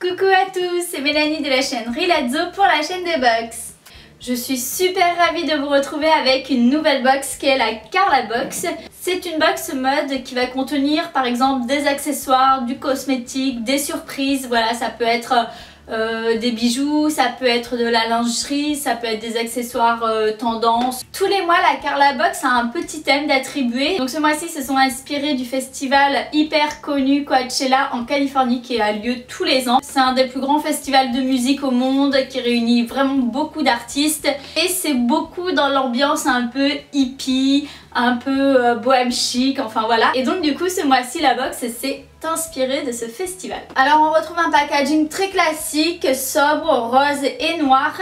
Coucou à tous, c'est Mélanie de la chaîne Rilazzo pour la chaîne des box. Je suis super ravie de vous retrouver avec une nouvelle box qui est la Carla Box. C'est une box mode qui va contenir par exemple des accessoires, du cosmétique, des surprises. Voilà, ça peut être des bijoux, ça peut être de la lingerie, ça peut être des accessoires tendance. Tous les mois, la Carla Box a un petit thème d'attribuer. Donc ce mois-ci, ils se sont inspirés du festival hyper connu Coachella en Californie qui a lieu tous les ans. C'est un des plus grands festivals de musique au monde qui réunit vraiment beaucoup d'artistes et c'est beaucoup dans l'ambiance un peu hippie, un peu bohème chic, enfin voilà. Et donc du coup ce mois-ci la box s'est inspirée de ce festival. Alors on retrouve un packaging très classique, sobre, rose et noir.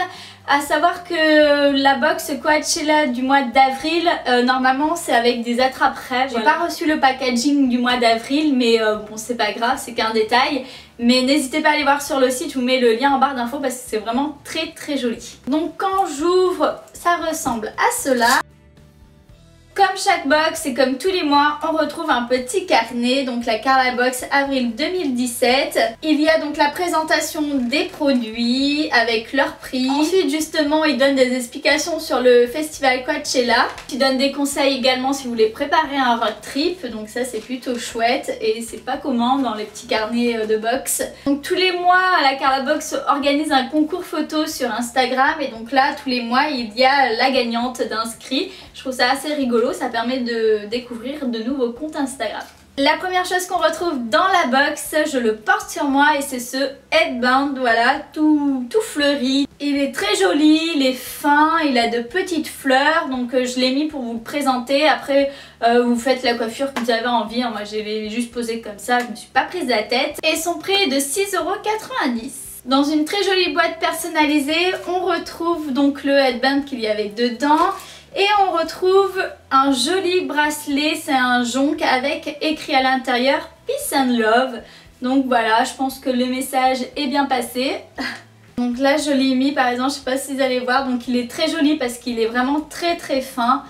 À savoir que la box Coachella du mois d'avril, normalement c'est avec des attrape-rêves. J'ai pas reçu le packaging du mois d'avril, mais bon c'est pas grave, c'est qu'un détail. Mais n'hésitez pas à aller voir sur le site, je vous mets le lien en barre d'infos parce que c'est vraiment très joli. Donc quand j'ouvre, ça ressemble à cela. Comme chaque box et comme tous les mois, on retrouve un petit carnet, donc la Carla Box avril 2017. Il y a donc la présentation des produits avec leur prix. Ensuite justement, ils donnent des explications sur le festival Coachella. Ils donnent des conseils également si vous voulez préparer un road trip, donc ça c'est plutôt chouette et c'est pas commun dans les petits carnets de box. Donc tous les mois, la Carla Box organise un concours photo sur Instagram et donc là tous les mois il y a la gagnante d'inscrits. Je trouve ça assez rigolo. Ça permet de découvrir de nouveaux comptes Instagram. La première chose qu'on retrouve dans la box, je le porte sur moi et c'est ce headband, voilà, tout fleuri. Il est très joli, il est fin, il a de petites fleurs, donc je l'ai mis pour vous le présenter. Après, vous faites la coiffure que vous avez envie, moi je l'ai juste posé comme ça, je me suis pas prise la tête. Et son prix est de 6,90 €. Dans une très jolie boîte personnalisée, on retrouve donc le headband qu'il y avait dedans. Et on retrouve un joli bracelet, c'est un jonc avec écrit à l'intérieur Peace and Love. Donc voilà, je pense que le message est bien passé. Donc là je l'ai mis par exemple, je sais pas si vous allez voir, donc il est très joli parce qu'il est vraiment très fin.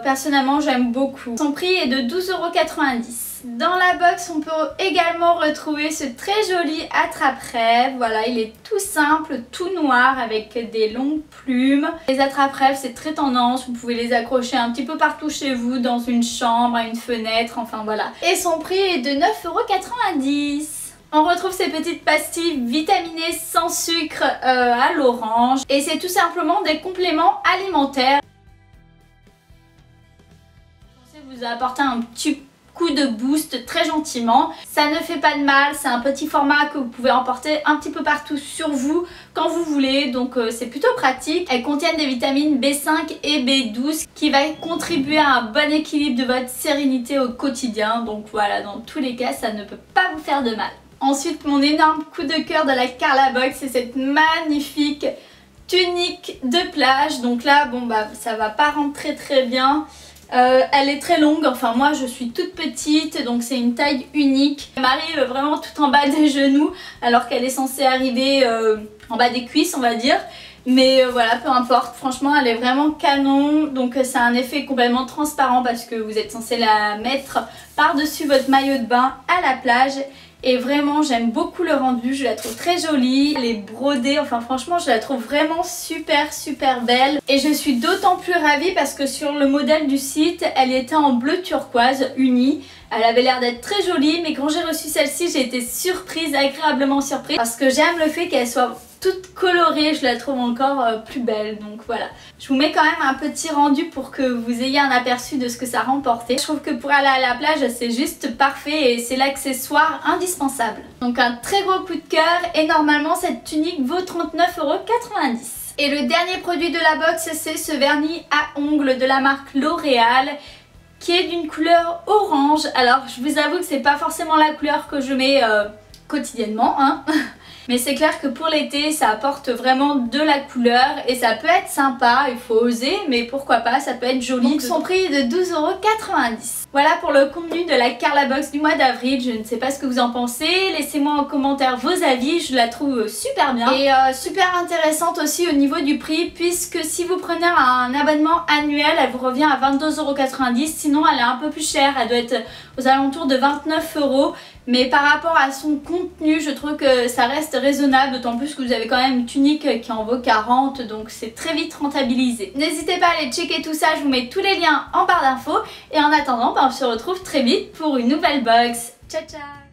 Personnellement j'aime beaucoup. Son prix est de 12,90 €. Dans la box on peut également retrouver ce très joli attrape-rêve. Voilà, il est tout simple, tout noir avec des longues plumes. Les attrape-rêves c'est très tendance, vous pouvez les accrocher un petit peu partout chez vous, dans une chambre, à une fenêtre, enfin voilà. Et son prix est de 9,90 €. On retrouve ces petites pastilles vitaminées sans sucre à l'orange. Et c'est tout simplement des compléments alimentaires. Je pensais vous apporter un petit coup de boost très gentiment. Ça ne fait pas de mal, c'est un petit format que vous pouvez emporter un petit peu partout sur vous quand vous voulez, donc c'est plutôt pratique. Elles contiennent des vitamines B5 et B12 qui va contribuer à un bon équilibre de votre sérénité au quotidien, donc voilà, dans tous les cas ça ne peut pas vous faire de mal. Ensuite mon énorme coup de cœur de la Carla Box, c'est cette magnifique tunique de plage. Donc là bon bah ça va pas rentrer très bien. Elle est très longue, enfin moi je suis toute petite donc c'est une taille unique. Elle m'arrive vraiment tout en bas des genoux alors qu'elle est censée arriver en bas des cuisses on va dire. Mais voilà, peu importe, franchement elle est vraiment canon. Donc c'est un effet complètement transparent parce que vous êtes censé la mettre par-dessus votre maillot de bain à la plage. Et vraiment j'aime beaucoup le rendu, je la trouve très jolie, elle est brodée, enfin franchement je la trouve vraiment super belle. Et je suis d'autant plus ravie parce que sur le modèle du site, elle était en bleu turquoise uni. Elle avait l'air d'être très jolie, mais quand j'ai reçu celle-ci j'ai été surprise, agréablement surprise. Parce que j'aime le fait qu'elle soit toute colorée, je la trouve encore plus belle. Donc voilà, je vous mets quand même un petit rendu pour que vous ayez un aperçu de ce que ça remportait. Je trouve que pour aller à la plage c'est juste parfait et c'est l'accessoire indispensable. Donc un très gros coup de cœur et normalement cette tunique vaut 39,90 €. Et le dernier produit de la box c'est ce vernis à ongles de la marque L'Oréal qui est d'une couleur orange. Alors je vous avoue que c'est pas forcément la couleur que je mets quotidiennement hein. Mais c'est clair que pour l'été ça apporte vraiment de la couleur et ça peut être sympa, il faut oser, mais pourquoi pas, ça peut être joli. Donc son prix est de 12,90 €. Voilà pour le contenu de la Carla Box du mois d'avril. Je ne sais pas ce que vous en pensez, laissez-moi en commentaire vos avis, je la trouve super bien. Et super intéressante aussi au niveau du prix, puisque si vous prenez un abonnement annuel, elle vous revient à 22,90 €, sinon elle est un peu plus chère, elle doit être aux alentours de 29 €. Mais par rapport à son contenu, je trouve que ça reste raisonnable, d'autant plus que vous avez quand même une tunique qui en vaut 40, donc c'est très vite rentabilisé. N'hésitez pas à aller checker tout ça, je vous mets tous les liens en barre d'infos. Et en attendant, on se retrouve très vite pour une nouvelle box. Ciao ciao!